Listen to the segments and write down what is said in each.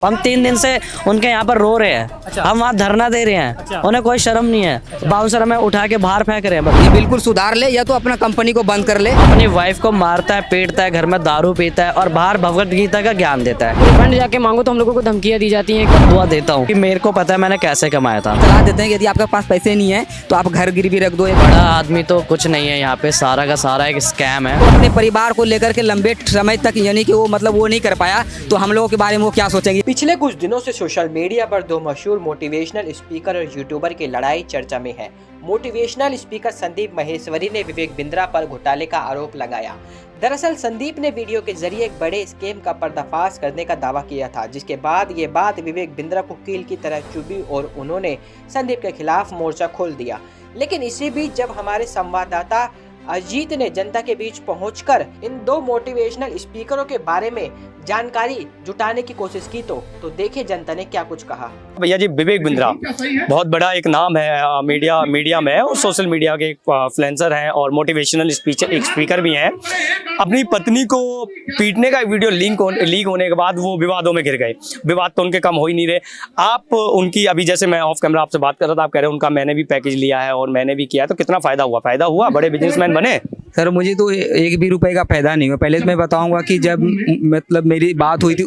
हम 3 दिन से उनके यहाँ पर रो रहे हैं। अच्छा। हम वहाँ धरना दे रहे हैं। अच्छा। उन्हें कोई शर्म नहीं है। बाउंसर हमें उठा के बाहर फेंक रहे हैं बस। ये बिल्कुल सुधार ले या तो अपना कंपनी को बंद कर ले। अपनी वाइफ को मारता है, पीटता है, घर में दारू पीता है और बाहर भगवत गीता का ज्ञान देता है। फंड जाके मांगो तो हम लोगों को धमकियां दी जाती हैं। दुआ देता हूँ कि मेरे को पता है मैंने कैसे कमाया था। सलाह देते हैं कि यदि आपके पास पैसे नहीं है तो आप घर गिरवी रख दो। बड़ा आदमी तो कुछ नहीं है यहाँ पे, सारा का सारा एक स्कैम है। अपने परिवार को लेकर के लंबे समय तक यानी कि वो नहीं कर पाया तो हम लोगों के बारे में वो क्या सोचेंगे। पिछले कुछ दिनों से सोशल मीडिया पर दो मशहूर मोटिवेशनल स्पीकर और यूट्यूबर की लड़ाई चर्चा में है। मोटिवेशनल स्पीकर संदीप माहेश्वरी ने विवेक बिंद्रा पर घोटाले का आरोप लगाया। दरअसल संदीप ने वीडियो के जरिए एक बड़े स्कैम का पर्दाफाश करने का दावा किया था, जिसके बाद ये बात विवेक बिंद्रा को कील की तरह चुभी और उन्होंने संदीप के खिलाफ मोर्चा खोल दिया। लेकिन इसी बीच जब हमारे संवाददाता अजीत ने जनता के बीच पहुंचकर इन दो मोटिवेशनल स्पीकरों के बारे में जानकारी जुटाने की कोशिश की तो देखिए जनता ने क्या कुछ कहा। भैया जी, विवेक बिंद्रा बहुत बड़ा एक नाम है मीडिया में और सोशल मीडिया के इन्फ्लुएंसर हैं और मोटिवेशनल स्पीकर भी हैं। अपनी पत्नी को पीटने का वीडियो लीक होने के बाद वो विवादों में घिर गए। विवाद तो उनके कम हो ही नहीं रहे। आप उनकी अभी जैसे मैं ऑफ कैमरा आपसे बात कर रहा था, आप कह रहे हैं उनका मैंने भी पैकेज लिया है और मैंने भी किया है, तो कितना फायदा हुआ? बड़े बिजनेसमैन बने। सर मुझे तो एक भी रुपए का फायदा नहीं हुआ। पहले तो मैं बताऊंगा कि जब मतलब मेरी बात हुई थी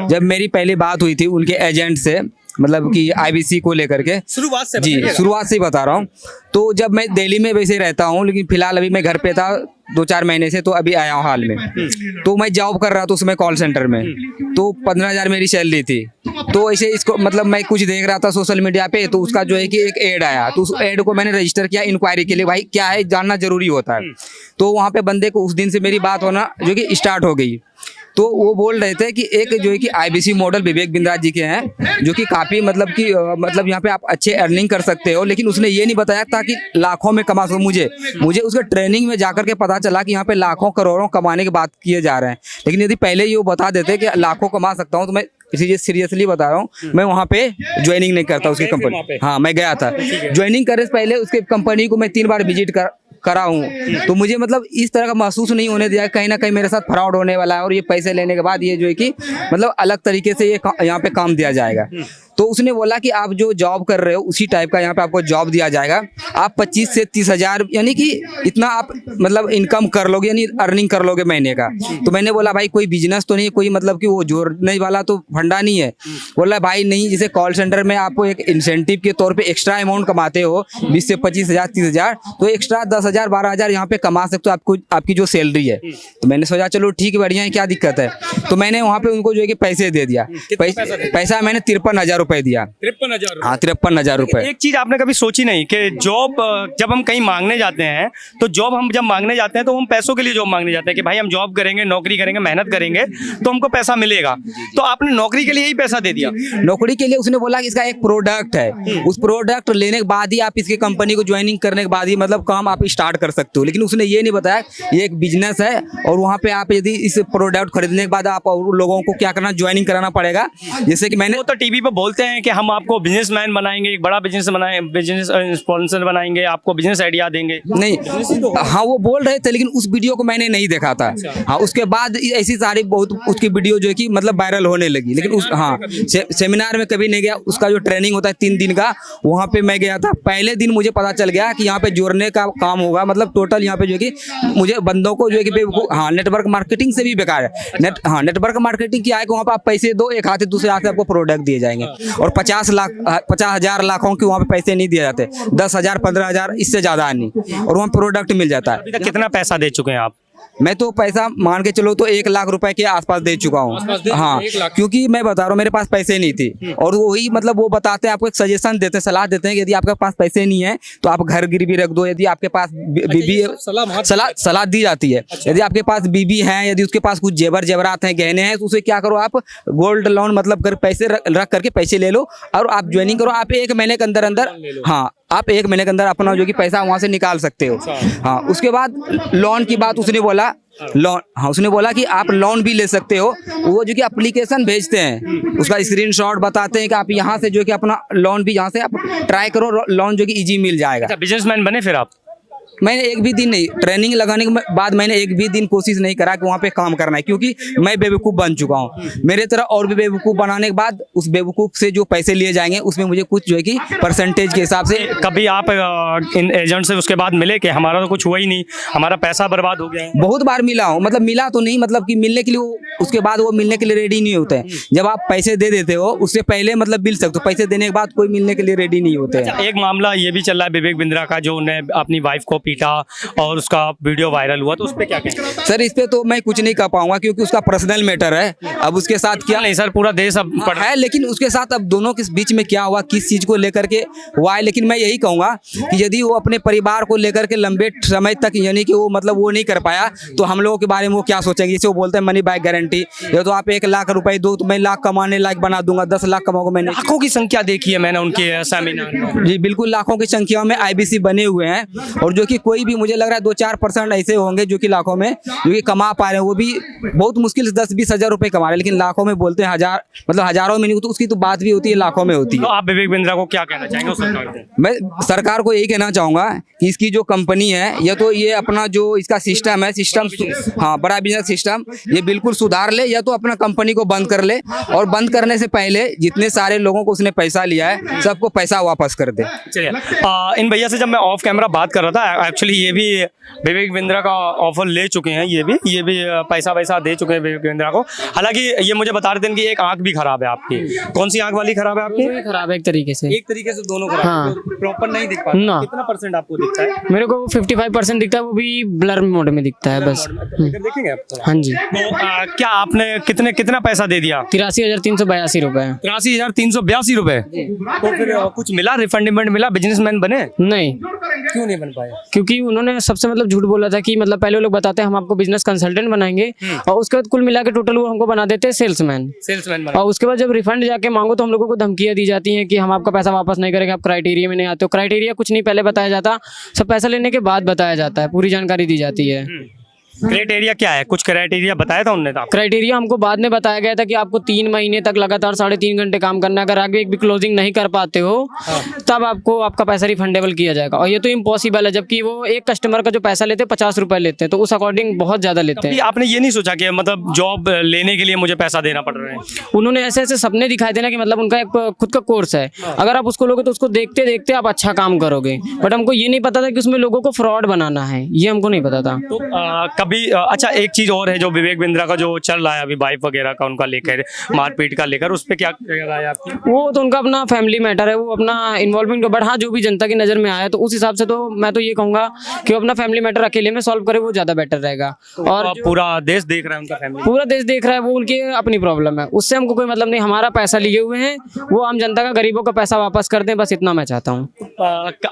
जब मेरी पहली बात हुई थी उनके एजेंट से, मतलब कि आईबीसी को लेकर के शुरुआत से ही बता रहा हूँ। तो जब मैं दिल्ली में वैसे रहता हूँ, लेकिन फिलहाल अभी मैं घर पे था 2-4 महीने से, तो अभी आया हूँ हाल में। तो मैं जॉब कर रहा था उसमें कॉल सेंटर में, तो 15,000 मेरी सैलरी थी। तो ऐसे इसको मतलब मैं कुछ देख रहा था सोशल मीडिया पे, तो उसका जो है कि एक ऐड आया, तो उस ऐड को मैंने रजिस्टर किया इंक्वायरी के लिए। भाई क्या है जानना जरूरी होता है। तो वहाँ पे बंदे को उस दिन से मेरी बात होना जो कि स्टार्ट हो गई। तो वो बोल रहे थे कि एक जो है कि आईबीसी मॉडल विवेक बिंद्रा जी के हैं, जो कि काफ़ी मतलब कि मतलब यहाँ पे आप अच्छे अर्निंग कर सकते हो। लेकिन उसने ये नहीं बताया था कि लाखों में कमा सको। मुझे उसके ट्रेनिंग में जाकर के पता चला कि यहाँ पे लाखों करोड़ों कमाने की बात किए जा रहे हैं। लेकिन यदि पहले ही वो बता देते कि लाखों कमा सकता हूँ तो मैं इसीलिए सीरियसली बता रहा हूँ, मैं वहाँ पे ज्वाइनिंग नहीं करता उसकी कंपनी। हाँ, मैं गया था ज्वाइनिंग करने से पहले उसके कंपनी को मैं 3 बार विजिट करा हूँ। तो मुझे मतलब इस तरह का महसूस नहीं होने दिया कहीं ना कहीं मेरे साथ फ्रॉड होने वाला है और ये पैसे लेने के बाद ये जो है कि मतलब अलग तरीके से ये यहाँ पे काम दिया जाएगा। तो उसने बोला कि आप जो जॉब कर रहे हो उसी टाइप का यहाँ पे आपको जॉब दिया जाएगा। आप 25 से 30 हज़ार यानी कि इतना आप मतलब इनकम कर लोगे, यानी अर्निंग कर लोगे महीने का। तो मैंने बोला भाई कोई बिजनेस तो नहीं, कोई मतलब कि वो जोड़ने वाला तो फंडा नहीं है। बोला भाई नहीं, जैसे कॉल सेंटर में आपको एक इंसेंटिव के तौर पर एक्स्ट्रा अमाउंट कमाते हो 20 से 25 हज़ार 30 हज़ार, तो एक्स्ट्रा 10,000 12,000 यहाँ पे कमा सकते हो आपको, आपकी जो सैलरी है। तो मैंने सोचा चलो ठीक है, बढ़िया है, क्या दिक्कत है। तो मैंने वहाँ पे उनको जो है कि पैसे दे दिया। पैसा मैंने 53,000 रुपए दिया। 53,000? हाँ, 53,000 रुपए। एक चीज आपने कभी सोची नहीं कि जॉब जब हम कहीं मांगने जाते हैं तो जॉब हम जब मांगने जाते हैं तो हम पैसों के लिए जॉब मांगने जाते हैं कि भाई हम जॉब करेंगे, नौकरी करेंगे, मेहनत करेंगे तो हमको पैसा मिलेगा। तो आपने नौकरी के लिए ही पैसा दे दिया? नौकरी के लिए उसने बोला कि इसका एक प्रोडक्ट है, उस प्रोडक्ट लेने के बाद ही आप इसकी कंपनी को ज्वाइनिंग करने के बाद ही मतलब काम आप स्टार्ट कर सकते हो। लेकिन उसने ये नहीं बताया ये एक बिजनेस है और वहाँ पे आप यदि इस प्रोडक्ट खरीदने के बाद आप और लोगों को क्या करना, ज्वाइनिंग कराना पड़ेगा। जैसे कि मैंने वो तो टीवी पे बोलते हैं कि हम आपको बिजनेसमैन बनाएंगे, एक बड़ा बिजनेस स्पॉन्सर बनाएंगे, आपको बिजनेस आइडिया देंगे। नहीं, हाँ वो बोल रहे थे, लेकिन उस वीडियो को मैंने नहीं देखा था। हाँ, उसके बाद ऐसी सारी बहुत उसकी वीडियो जो है कि मतलब वायरल होने लगी। लेकिन उस हाँ सेमिनार में कभी नहीं गया। उसका जो ट्रेनिंग होता है 3 दिन का, वहाँ पे मैं गया था। पहले दिन मुझे पता चल गया कि यहाँ पे जोड़ने का काम होगा। मतलब टोटल यहाँ पे जो है कि मुझे बंदों को जो है कि हाँ नेटवर्क मार्केटिंग से भी बेकार है। नेटवर्क मार्केटिंग क्या है कि वहाँ पे आप पैसे दो, एक हाथ से दूसरे हाथ से आपको प्रोडक्ट दिए जाएंगे और 50,000 लाखों के वहाँ पे पैसे नहीं दिए जाते। 10,000 15,000 इससे ज्यादा नहीं, और वहाँ प्रोडक्ट मिल जाता है। कितना पैसा दे चुके हैं आप? मैं तो पैसा मान के चलो तो 1 लाख रुपए के आसपास दे चुका हूँ। हाँ, क्योंकि मैं बता रहा हूँ मेरे पास पैसे नहीं थे और वही मतलब वो बताते हैं, आपको एक सजेशन देते हैं, सलाह देते हैं कि यदि आपके पास पैसे नहीं है तो आप घर गिरवी रख दो। यदि आपके पास बीबी सलाह दी जाती है। यदि आपके पास बीबी है, यदि उसके पास कुछ जेवरात हैं, गहने हैं, तो उसे क्या करो आप गोल्ड लोन मतलब कर पैसे रख करके पैसे ले लो और आप ज्वाइनिंग करो। आप 1 महीने के अंदर हाँ आप 1 महीने के अंदर अपना जो कि पैसा वहाँ से निकाल सकते हो। हाँ, उसके बाद लोन की बात उसने बोला लोन। हाँ, उसने बोला कि आप लोन भी ले सकते हो। वो जो कि एप्लीकेशन भेजते हैं, उसका स्क्रीनशॉट बताते हैं कि आप यहाँ से जो कि अपना लोन भी यहाँ से आप ट्राई करो, लोन जो कि इजी मिल जाएगा। बिजनेसमैन बने फिर आप? मैंने एक भी दिन नहीं, ट्रेनिंग लगाने के बाद मैंने एक भी दिन कोशिश नहीं करा कि वहाँ पे काम करना है, क्योंकि मैं बेवकूफ़ बन चुका हूँ। मेरे तरह और भी बेवकूफ़ बनाने के बाद उस बेवकूफ़ से जो पैसे लिए जाएंगे उसमें मुझे कुछ जो है कि परसेंटेज के हिसाब से। कभी आप इन एजेंट से उसके बाद मिले कि हमारा तो कुछ हुआ ही नहीं, हमारा पैसा बर्बाद हो गया है? बहुत बार मिला हूँ, मतलब मिला तो नहीं, मतलब कि मिलने के लिए उसके बाद वो मिलने के लिए रेडी नहीं होते हैं। जब आप पैसे दे देते हो उससे पहले मतलब मिल सकते हो, पैसे देने के बाद कोई मिलने के लिए रेडी नहीं होते हैं। एक मामला ये भी चल रहा है विवेक बिंद्रा का, जो उन्हें अपनी वाइफ को पीटा और उसका वीडियो वायरल हुआ, तो उस पर क्या कहेंगे? सर इस पे तो मैं कुछ नहीं कर पाऊंगा क्योंकि उसका पर्सनल मैटर है। अब उसके साथ क्या नहीं सर, पूरा देश अब पढ़ है, लेकिन उसके साथ अब दोनों के बीच में क्या हुआ, किस चीज़ को लेकर के हुआ है। लेकिन मैं यही कहूँगा कि यदि वो अपने परिवार को लेकर के लंबे समय तक यानी कि वो मतलब वो नहीं कर पाया तो हम लोगों के बारे में वो क्या सोचेंगे। जैसे वो बोलते हैं मनी बैक गारंटी, या तो आप 1 लाख रुपए दो तो मैं लाख कमाने लायक बना दूंगा, 10 लाख कमाऊंगा। मैंने लाखों की संख्या देखी है मैंने उनके सेमिनार में। जी बिल्कुल, लाखों की संख्या में IBC बने हुए हैं, और जो कि कोई भी मुझे लग रहा है 2-4% ऐसे होंगे जो कि लाखों में जो कि कमा पा रहे हैं, वो भी बहुत मुश्किल से 10-20 हज़ार रुपए कमा रहे हैं, लेकिन लाखों में बोलते हैं, हजार मतलब हजारों में नहीं, तो उसकी तो बात भी होती है, लाखों में होती है। तो आप विवेक बिंद्रा को क्या कहना चाहेंगे उस सरकार को? मैं सरकार को यही कहना चाहूँगा कि इसकी जो कंपनी है या तो ये अपना जो इसका सिस्टम है, सिस्टम हाँ बड़ा बिजनेस सिस्टम, ये बिल्कुल सुधार ले, या तो अपना कंपनी को बंद कर ले, और बंद करने से पहले जितने सारे लोगों को उसने पैसा लिया है सबको पैसा वापस कर दे। चलिए, इन भैया से जब मैं ऑफ कैमरा बात कर रहा था, एक्चुअली ये भी विवेक बिंद्रा का ऑफर ले चुके हैं, ये भी पैसा वैसा दे चुके हैं विवेक बिंद्रा को। हालांकि ये मुझे बता रहे थे कि एक आंख भी खराब है आपकी। कौन सी आंख वाली खराब है आपकी? खराब है एक तरीके से। एक तरीके से दोनों खराब हाँ। है, प्रॉपर नहीं दिख पाता। ना। कितना परसेंट आपको दिखता है? मेरे को 55% दिखता है, वो भी ब्लर मोड में दिखता है बस। देखेंगे आप तो। हाँ जी। तो क्या आपने कितना पैसा दे दिया? 83,382 रुपए। 83,382 रुपए। तो फिर कुछ मिला, रिफंड मिला, बिजनेसमैन बने? नहीं, क्यों नहीं बन पाए? क्योंकि उन्होंने सबसे मतलब झूठ बोला था कि मतलब पहले वो लोग बताते हैं हम आपको बिजनेस कंसल्टेंट बनाएंगे, और उसके बाद कुल मिला के टोटल वो हमको बना देते हैं सेल्समैन। बना। और उसके बाद जब रिफंड जाके मांगो तो हम लोगों को धमकियां दी जाती हैं कि हम आपका पैसा वापस नहीं करेंगे, आप क्राइटेरिया में नहीं आते हो। क्राइटेरिया कुछ नहीं पहले बताया जाता, सब पैसा लेने के बाद बताया जाता है, पूरी जानकारी दी जाती है। क्राइटेरिया क्या है? कुछ क्राइटेरिया बताया था उन्होंने? क्राइटेरिया हमको बाद में बताया गया था कि आपको 3 महीने तक लगातार 3.5 घंटे काम करना है। अगर आगे एक भी क्लोजिंग नहीं कर पाते हो तब आपको आपका पैसा रिफंडेबल किया जाएगा, और ये तो इम्पॉसिबल है, जबकि वो एक कस्टमर का जो पैसा लेते हैं 50 रुपए लेते हैं, तो उस अकॉर्डिंग बहुत ज्यादा लेते हैं। आपने ये नहीं सोचा कि मतलब जॉब लेने के लिए मुझे पैसा देना पड़ रहा है? उन्होंने ऐसे ऐसे सपने दिखाए थे ना कि मतलब उनका एक खुद का कोर्स है, अगर आप उसको लोगे तो उसको देखते देखते आप अच्छा काम करोगे, बट हमको ये नहीं पता था कि उसमें लोगों को फ्रॉड बनाना है, ये हमको नहीं पता था। तो कभी अच्छा एक चीज और है जो विवेक बिंद्रा का जो चल रहा है अभी, वाइफ वगैरह का उनका लेकर, मारपीट का लेकर, उस पर क्या राय है आपकी? वो तो उनका अपना फैमिली मैटर है, वो अपना इन्वॉल्वमेंट, बट हाँ जो भी जनता की नज़र में आया तो उस हिसाब से तो मैं तो ये कहूँगा कि वो अपना फैमिली मैटर अकेले में सॉल्व करे, वो ज़्यादा बेटर रहेगा। और पूरा देश देख रहा है, उनका फैमिली पूरा देश देख रहा है, वो उनकी अपनी प्रॉब्लम है, उससे हमको कोई मतलब नहीं। हमारा पैसा लिए हुए हैं, वो आम जनता का, गरीबों का पैसा वापस कर दें, बस इतना मैं चाहता हूँ।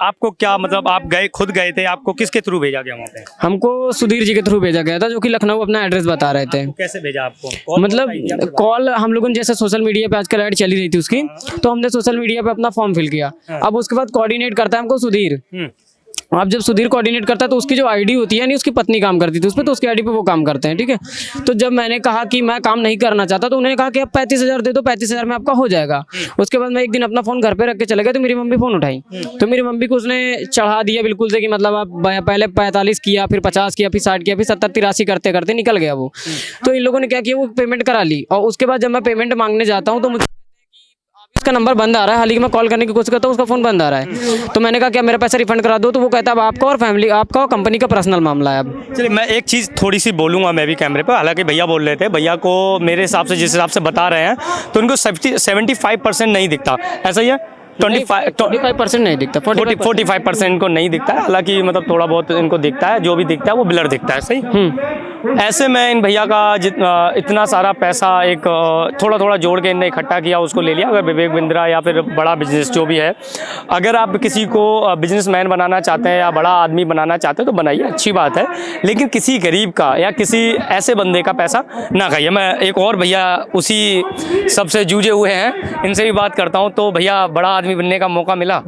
आपको क्या मतलब, आप खुद गए थे, आपको किसके थ्रू भेजा गया वहाँ पे? हमको सुधीर जी के थ्रू भेजा गया था, जो कि लखनऊ अपना एड्रेस बता रहे थे। कैसे भेजा आपको? मतलब कॉल हम लोगों ने, जैसे सोशल मीडिया पे आजकल ऐड चली रही थी उसकी, तो हमने सोशल मीडिया पे अपना फॉर्म फिल किया। अब उसके बाद कोऑर्डिनेट करता है हमको सुधीर। अब जब सुधीर कोऑर्डिनेट करता है तो उसकी जो आईडी होती है, नहीं उसकी पत्नी काम करती थी उस पर, तो उसकी आईडी पे वो काम करते हैं, ठीक है। तो जब मैंने कहा कि मैं काम नहीं करना चाहता, तो उन्होंने कहा कि अब 35,000 दे दो, 35,000 में आपका हो जाएगा। उसके बाद मैं एक दिन अपना फोन घर पे रख के चले गया, तो मेरी मम्मी फोन उठाई, तो मेरी मम्मी को उसने चढ़ा दिया बिल्कुल से कि मतलब आप पहले 45 किया, फिर 50 किया, फिर 60 किया, फिर 70-83 करते करते निकल गया वो। तो इन लोगों ने क्या किया, वो पेमेंट करा ली, और उसके बाद जब मैं पेमेंट मांगने जाता हूँ तो मुझे उसका नंबर बंद आ रहा है, हालांकि मैं कॉल करने की कोशिश करता हूँ, उसका फ़ोन बंद आ रहा है। तो मैंने कहा क्या मेरा पैसा रिफंड करा दो, तो वो कहता है अब आपका और फैमिली, आपका और कंपनी का पर्सनल मामला है। अब चलिए, मैं एक चीज़ थोड़ी सी बोलूँगा मैं भी कैमरे पे, हालांकि भैया बोल रहे थे, भैया को मेरे हिसाब से जिस हिसाब से बता रहे हैं तो उनको 75% नहीं दिखता, ऐसा ही है? 25% नहीं दिखता, 45% को नहीं दिखता है, हालांकि मतलब थोड़ा बहुत इनको दिखता है, जो भी दिखता है वो ब्लर दिखता है, सही। ऐसे में इन भैया का इतना सारा पैसा एक थोड़ा थोड़ा जोड़ के इनने इकट्ठा किया, उसको ले लिया। अगर विवेक बिंद्रा या फिर बड़ा बिजनेस जो भी है, अगर आप किसी को बिजनेसमैन बनाना चाहते हैं या बड़ा आदमी बनाना चाहते हैं तो बनाइए, अच्छी बात है, लेकिन किसी गरीब का या किसी ऐसे बंदे का पैसा ना खाइए। मैं एक और भैया उसी सबसे जूझे हुए हैं, इनसे भी बात करता हूँ। तो भैया, बड़ा आदमी बनने का मौका मिला?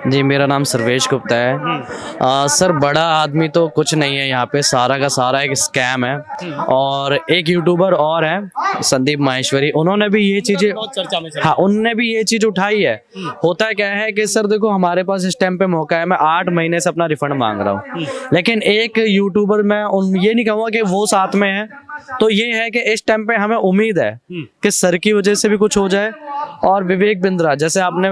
जी, मेरा नाम सर्वेश गुप्ता है। सर, बड़ा आदमी तो कुछ नहीं है यहाँ पे, सारा का सारा एक स्कैम है। और एक यूट्यूबर और है संदीप माहेश्वरी, उन्होंने भी ये चीजें, हाँ, उनने भी ये चीज उठाई है। होता क्या है कि सर देखो, हमारे पास इस टाइम पे मौका है, मैं 8 महीने से अपना रिफंड मांग रहा हूँ, लेकिन एक यूट्यूबर, मैं ये नहीं कहूँगा कि वो साथ में है, तो ये है कि इस टाइम पे हमें उम्मीद है कि सर की वजह से भी कुछ हो जाए। और विवेक बिंद्रा, जैसे आपने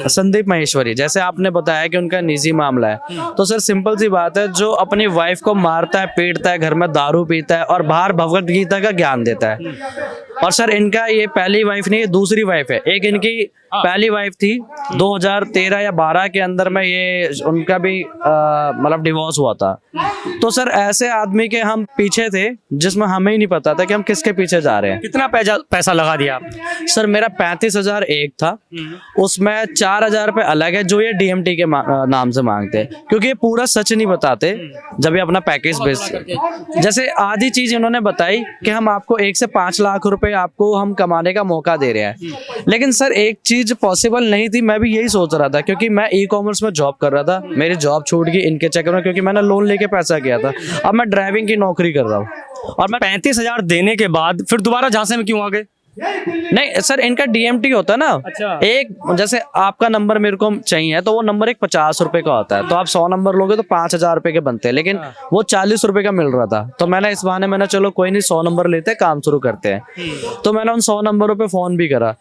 संदीप माहेश्वरी, जैसे आपने बताया कि उनका निजी मामला है, तो सर सिंपल सी बात है, जो अपनी वाइफ को मारता है, पीटता है, घर में दारू पीता है और बाहर भगवत गीता का ज्ञान देता है। और सर इनका ये पहली वाइफ नहीं, ये दूसरी वाइफ है। एक इनकी पहली वाइफ थी 2013 या 12 के अंदर में, ये उनका भी मतलब डिवोर्स हुआ था। तो सर ऐसे आदमी के हम पीछे थे जिसमें हमें ही नहीं पता था कि हम किसके पीछे जा रहे हैं। कितना पैसा लगा दिया आप? सर मेरा 35,000 एक था, उसमें 4,000 रुपये अलग है जो ये DMT के नाम से मांगते हैं, क्योंकि ये पूरा सच नहीं बताते जब ये अपना पैकेज बेचते। जैसे आधी चीज इन्होंने बताई कि हम आपको 1 से 5 लाख रुपए आपको हम कमाने का मौका दे रहे हैं, लेकिन सर एक चीज पॉसिबल नहीं थी। मैं भी यही सोच रहा था, क्योंकि मैं ई-कॉमर्स में जॉब कर रहा था, मेरी जॉब छूट गई इनके चक्कर में, क्योंकि मैंने लोन लेके पैसा किया था। अब मैं ड्राइविंग की नौकरी कर रहा हूँ। और मैं 35,000 देने के बाद फिर दोबारा झांसे में क्यों आ गए? नहीं सर, इनका DMT होता है ना। अच्छा। एक जैसे आपका नंबर मेरे को चाहिए, तो वो नंबर एक 50 रुपए का होता है, तो आप 100 नंबर लोगे तो 5,000 रुपए के बनते हैं, लेकिन वो 40 रुपए का मिल रहा था। तो मैंने इस बहाने मैंने चलो कोई नहीं, 100 नंबर लेते हैं, काम शुरू करते हैं। तो मैंने उन 100 नंबरों पे फोन भी करा।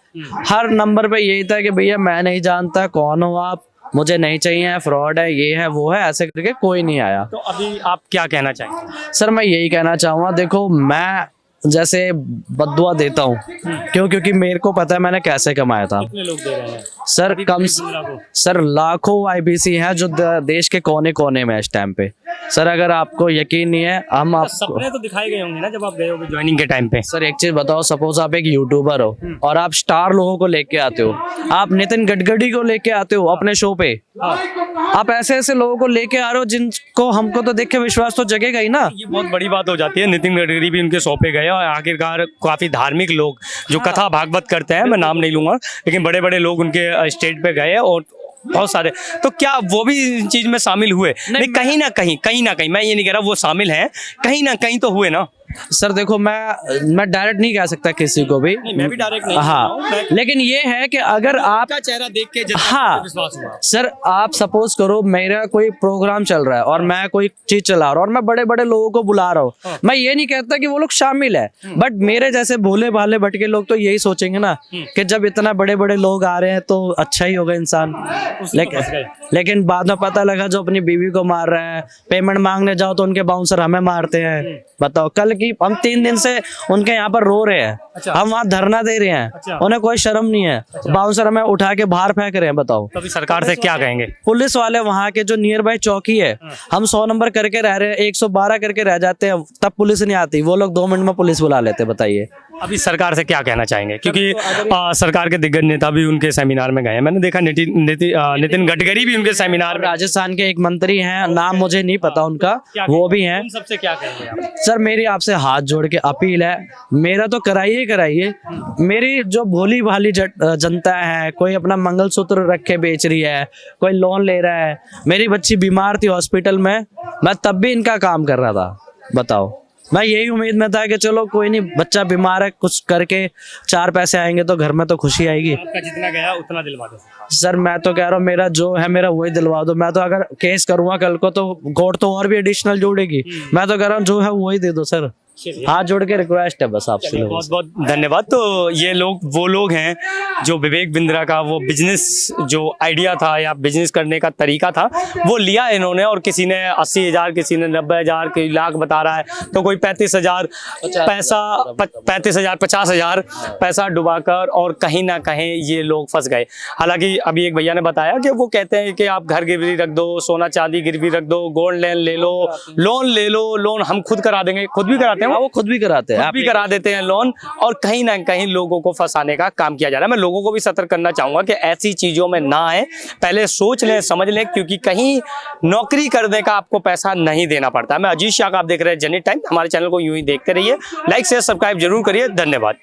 हर नंबर पे यही था कि भैया मैं नहीं जानता कौन हो आप, मुझे नहीं चाहिए, फ्रॉड है, ये है वो है, ऐसे करके कोई नहीं आया। तो अभी आप क्या कहना चाहेंगे? सर मैं यही कहना चाहूँगा, देखो मैं जैसे बद्दुआ देता हूँ, क्योंकि मेरे को पता है मैंने कैसे कमाया था। कितने लोग दे रहे हैं? सर लाखों IBC हैं जो देश के कोने कोने में इस टाइम पे। सर अगर आपको यकीन नहीं है, हम आप सपने तो दिखाए गए होंगे ना जब आप गए होगे ज्वाइनिंग के टाइम पे। सर एक चीज बताओ, सपोज आप एक यूट्यूबर हो और आप स्टार लोगों को लेके आते हो, आप नितिन गडकरी को लेके आते हो अपने शो पे, आप ऐसे ऐसे लोगों को लेके आ रहे हो जिनको हमको तो देख के विश्वास तो जगेगा ही ना। ये बहुत बड़ी बात हो जाती है। नितिन गडकरी भी उनके शो पे गए और आखिरकार काफी धार्मिक लोग जो कथा भागवत करते हैं, मैं नाम नहीं लूंगा, लेकिन बड़े बड़े लोग उनके स्टेज पे गए और बहुत सारे, तो क्या वो भी इन चीज में शामिल हुए? नहीं, कहीं ना कहीं मैं ये नहीं कह रहा वो शामिल हैं, कहीं ना कहीं तो हुए ना। सर देखो, मैं डायरेक्ट नहीं कह सकता किसी को भी, मैं भी डायरेक्ट नहीं, हाँ, लेकिन ये है कि अगर आपका चेहरा देख के हाँ विश्वास हुआ। सर आप सपोज करो मेरा कोई प्रोग्राम चल रहा है और मैं कोई चीज चला रहा हूँ और मैं बड़े बड़े लोगों को बुला रहा हूँ, मैं ये नहीं कहता कि वो लोग शामिल है, बट मेरे जैसे भोले भाले भटके लोग तो यही सोचेंगे ना कि जब इतना बड़े बड़े लोग आ रहे हैं तो अच्छा ही होगा इंसान। लेकिन बाद में पता लगा जो अपनी बीवी को मार रहा है, पेमेंट मांगने जाओ तो उनके बाउंसर हमें मारते हैं। बताओ, कल की हम 3 दिन से उनके यहाँ पर रो रहे हैं, हम वहाँ धरना दे रहे हैं, उन्हें कोई शर्म नहीं है, बाउंसर हमें उठा के बाहर फेंक रहे हैं। बताओ तो अभी सरकार से क्या कहेंगे? पुलिस वाले वहाँ के जो नियर बाय चौकी है, हम 100 नंबर करके रह रहे हैं, 112 करके रह जाते हैं, तब पुलिस नहीं आती, वो लोग 2 मिनट में पुलिस बुला लेते। बताइए अभी सरकार से क्या कहना चाहेंगे? क्योंकि सरकार के दिग्गज नेता भी उनके सेमिनार में गए हैं, मैंने देखा नितिन गडकरी भी उनके सेमिनार में। राजस्थान के एक मंत्री हैं, नाम मुझे नहीं पता उनका, वो भी हैं। सबसे क्या कहेंगे आप? सर मेरी आपसे हाथ जोड़ के अपील है, मेरा तो कराइए, मेरी जो भोली भाली जनता है, कोई अपना मंगलसूत्र रख के बेच रही है, कोई लोन ले रहा है, मेरी बच्ची बीमार थी हॉस्पिटल में, मैं तब भी इनका काम कर रहा था। बताओ, मैं यही उम्मीद में था कि चलो कोई नहीं, बच्चा बीमार है, कुछ करके 4 पैसे आएंगे तो घर में तो खुशी आएगी। आपका जितना गया उतना दिलवा दो। सर मैं तो कह रहा हूँ मेरा जो है मेरा वही दिलवा दो। मैं तो अगर केस करूंगा कल को तो कोर्ट तो और भी एडिशनल जोड़ेगी, मैं तो कह रहा हूँ जो है वही दे दो सर, हाथ जोड़ के रिक्वेस्ट है बस आपसे। बहुत बहुत धन्यवाद। तो ये लोग वो लोग हैं जो विवेक बिंद्रा का वो बिजनेस जो आइडिया था या बिजनेस करने का तरीका था वो लिया इन्होंने, और किसी ने 80,000, किसी ने 90,000, कोई लाख बता रहा है, तो कोई 35,000 पैसा 35,000 50,000 पैसा डुबाकर और कहीं ना कहीं ये लोग फंस गए। हालांकि अभी एक भैया ने बताया कि वो कहते हैं कि आप घर गिरवी रख दो, सोना चांदी गिरवी रख दो, गोल्ड ले लो, लोन ले लो, लोन हम खुद करा देंगे, खुद भी कराते हैं वो खुद भी कराते हैं, खुद भी करा देते हैं लोन, और कहीं ना कहीं लोगों को फंसाने का काम किया जा रहा है। मैं लोगों को भी सतर्क करना चाहूंगा कि ऐसी चीजों में ना आए, पहले सोच लें, समझ लें, क्योंकि कहीं नौकरी करने का आपको पैसा नहीं देना पड़ता। मैं अजीत शाह, आप देख रहे हैं जनहित टाइम। हमारे चैनल को यूं ही देखते रहिए, लाइक शेयर सब्सक्राइब जरूर करिए। धन्यवाद।